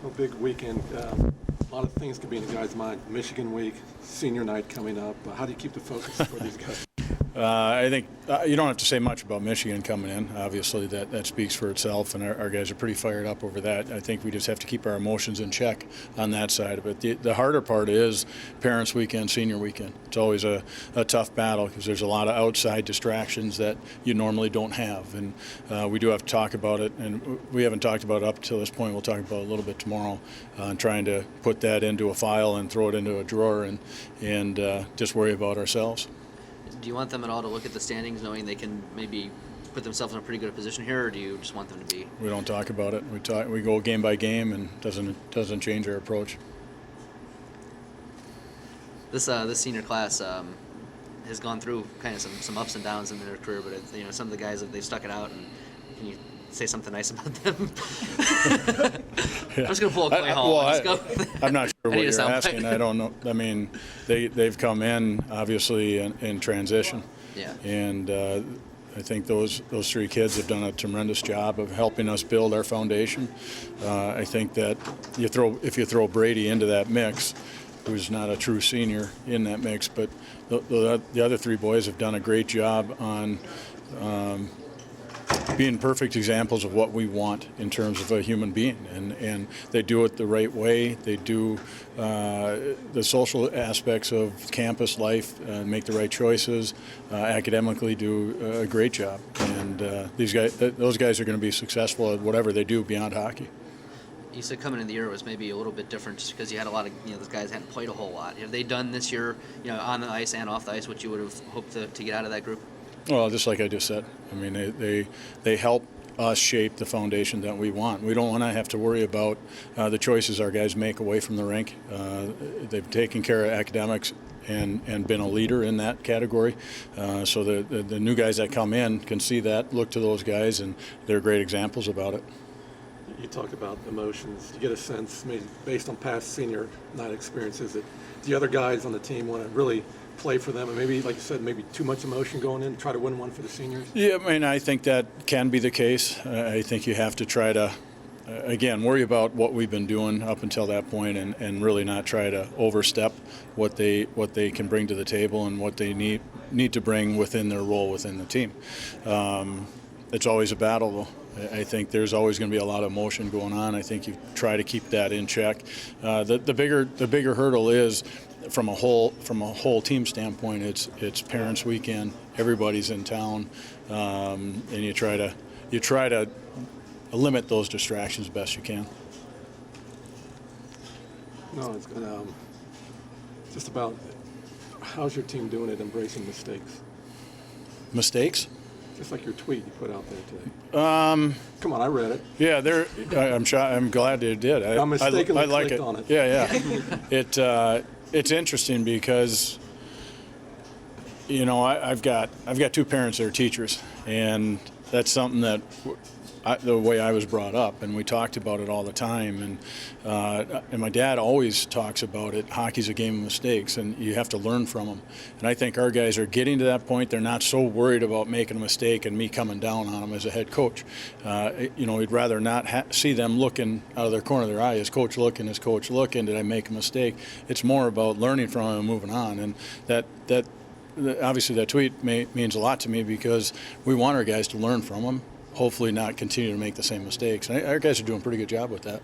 A big weekend. A lot of things could be in the guys' mind. Michigan week, senior night coming up. How do you keep the focus for these guys? I think you don't have to say much about Michigan coming in. Obviously, that speaks for itself, and our guys are pretty fired up over that. I think we just have to keep our emotions in check on that side of it. The harder part is Parents' Weekend, Senior Weekend. It's always a tough battle because there's a lot of outside distractions that you normally don't have, and we do have to talk about it, and we haven't talked about it up to this point. We'll talk about it a little bit tomorrow, and trying to put that into a file and throw it into a drawer and just worry about ourselves. Do you want them at all to look at the standings knowing they can maybe put themselves in a pretty good position here, or do you just want them to be? We don't talk about it. We go game by game, and doesn't change our approach. This senior class has gone through kind of some ups and downs in their career, but some of the guys they've stuck it out. And can you say something nice about them? I'm just gonna pull a Clay Hall. I'm not sure what you're asking. I don't know. I mean, they've come in obviously in transition. Yeah. And I think those three kids have done a tremendous job of helping us build our foundation. I think that if you throw Brady into that mix, who's not a true senior in that mix, but the other three boys have done a great job on being perfect examples of what we want in terms of a human being, and they do it the right way. They do the social aspects of campus life, make the right choices, academically do a great job, and those guys are going to be successful at whatever they do beyond hockey. You said coming in the year was maybe a little bit different just because you had a lot of, those guys hadn't played a whole lot. Have they done this year, on the ice and off the ice, what you would have hoped to get out of that group? Well, just like I just said, I mean, they help us shape the foundation that we want. We don't want to have to worry about the choices our guys make away from the rink. They've taken care of academics and been a leader in that category. So the new guys that come in can see that, look to those guys, and they're great examples about it. You talk about emotions. You get a sense, maybe based on past senior night experiences, that the other guys on the team want to really play for them, and maybe, like you said, maybe too much emotion going in, try to win one for the seniors? Yeah, I mean, I think that can be the case. I think you have to try to, again, worry about what we've been doing up until that point, and really not try to overstep what they can bring to the table and what they need to bring within their role within the team. It's always a battle, though. I think there's always going to be a lot of emotion going on. I think you try to keep that in check. The bigger hurdle is from a whole team standpoint. It's Parents' Weekend. Everybody's in town, and you try to limit those distractions best you can. No, it's just about how's your team doing at embracing mistakes? Mistakes? Just like your tweet you put out there today. Come on, I read it. Yeah, I'm glad they did. I mistakenly like clicked on it. Yeah. It's interesting because I've got two parents that are teachers, and that's something that the way I was brought up, and we talked about it all the time, and my dad always talks about it. Hockey's a game of mistakes, and you have to learn from them. And I think our guys are getting to that point. They're not so worried about making a mistake and me coming down on them as a head coach. We'd rather not see them looking out of their corner of their eye. Is coach looking? Did I make a mistake? It's more about learning from them and moving on. And that obviously that tweet means a lot to me because we want our guys to learn from them. Hopefully not continue to make the same mistakes. And our guys are doing a pretty good job with that.